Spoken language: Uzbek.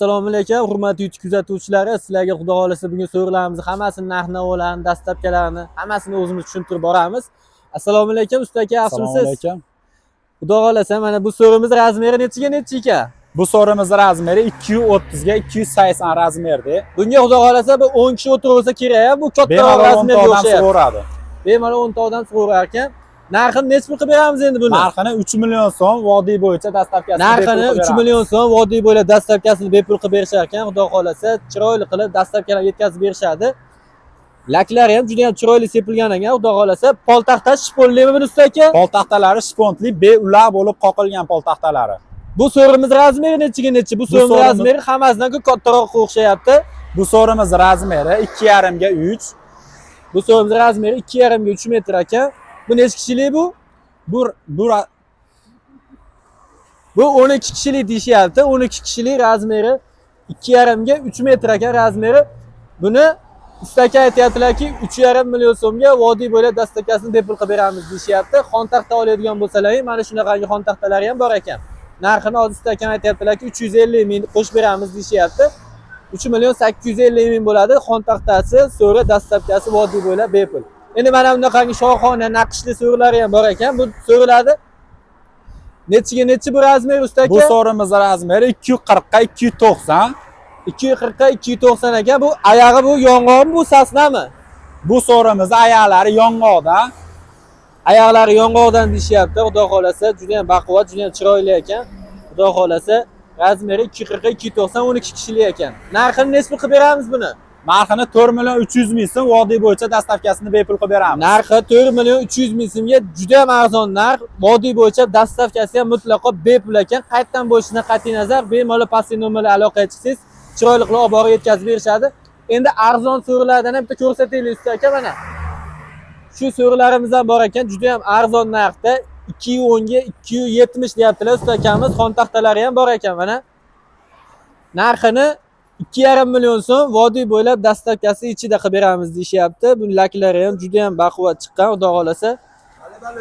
Assalomu alaykum, hurmatli YouTube kuzatuvchilari. Sizlarga xudo xolasa bugun so'rilarimizni hammasini narx-navolarni, dastlabkilarini hammasini o'zimiz tushuntirib boramiz. Assalomu alaykum, usta aka, Assalomu yaxshimisiz? alaykum. Xudo xolasa mana bu so'rimiz razmeri nechiga nechi ekan? Bu so'rimiz razmeri 230 ga 280 razmerda. Bunga xudo xolasa bir 10 kishi o'tirsa kerak, bu katta Bemalol 10 razmerga odam o'xshayapti. so'radi. Bemalol 10 ta odam so'rar ekan. Narxini nechi pul qilib beramiz endi buni? Narxini 3 million so'm vodiy bo'yicha dastavkasini Narxini 3 million so'm vodiy bo'ylab dastavkasini bepul qilib berishar ekan. Xudo xolasa chiroyli qilib dastavkalarga yetkazib berishadi. Laklari ham juda ham chiroyli sepilgan ekan. Xudo xolasa poltaxta shponlimi buni usta aka? Poltaxtalari shpontli B-ular bo'lib qoqilgan poltaxtalari. Bu so'rimiz razmeri nechiga nechi? Bu so'rimiz razmeri hammasidan kattaroqqa o'xshayapti. Bu so'rimiz razmeri 2,5 ga 3. Bu so'rimiz razmeri 2,5 ga 3 metr ekan. Bu nechi kishilik bu? Bu 12 kishilik deyishyapti. 12 kishilik razmeri 2,5 ga 3 metr ekan razmeri. Buni usta aka aytyaptilarki 3,5 million so'mga vodiy bo'ylab dastavkasini bepul qilib beramiz deyishyapti. Xon taxta oladigan bo'lsalar, mana shunaqangi xon taxtalari ham bor ekan. Narxini hozir usta aka aytyaptilarki 350 ming qo'shib beramiz deyishyapti. 3 million 850 ming bo'ladi. Xon taxtasi, so'ri dastavkasi vodiy bo'ylab bepul. Endi mana bunaqangi shohona naqshli so'rilari ham bor ekan. Bu so'riladi nechiga nechi bu razmer usta aka? Bu so'rimiz razmeri 240 ga 290. 240 ga 290 ekan. Bu oyog'i bu yong'oqmi, bu sasnami? Bu so'rimiz oyoqlari yong'oqdan. Oyoqlari yong'oqdan deyishyapti. Xudo xolasa juda ham baquvvat, juda ham chiroyli ekan. Xudo xolasa razmeri 240 ga 290, 12 kishilik ekan. Narxini nechi qilib beramiz buni? Narxini 4 million 300 ming so'm vodiy bo'yicha dastavkasini bepul qilib beramiz. Narxi 4 million 300 ming so'mga juda ham arzon narx. Vodiy bo'yicha dastavkasi ham mutlaqo bepul ekan. Qayerdan bo'lishidan qat'iy nazar bemalol pastki nomerga aloqaga chiqsangiz, chiroyli qilib olib borib yetkazib berishadi. Endi arzon so'rilardan ham bitta ko'rsataylik usta aka mana. Shu so'rilarimiz ham bor ekan, juda ham arzon narxda 210 ga 270 deyaptilar usta akamiz. Xon taxtalari ham bor ekan mana. Narxini 2,5 million so'm vodiy bo'ylab dastavkasi ichida qilib beramiz deyishyapti. Bu laklari ham juda ham baquvvat chiqqan, xudo xolasa.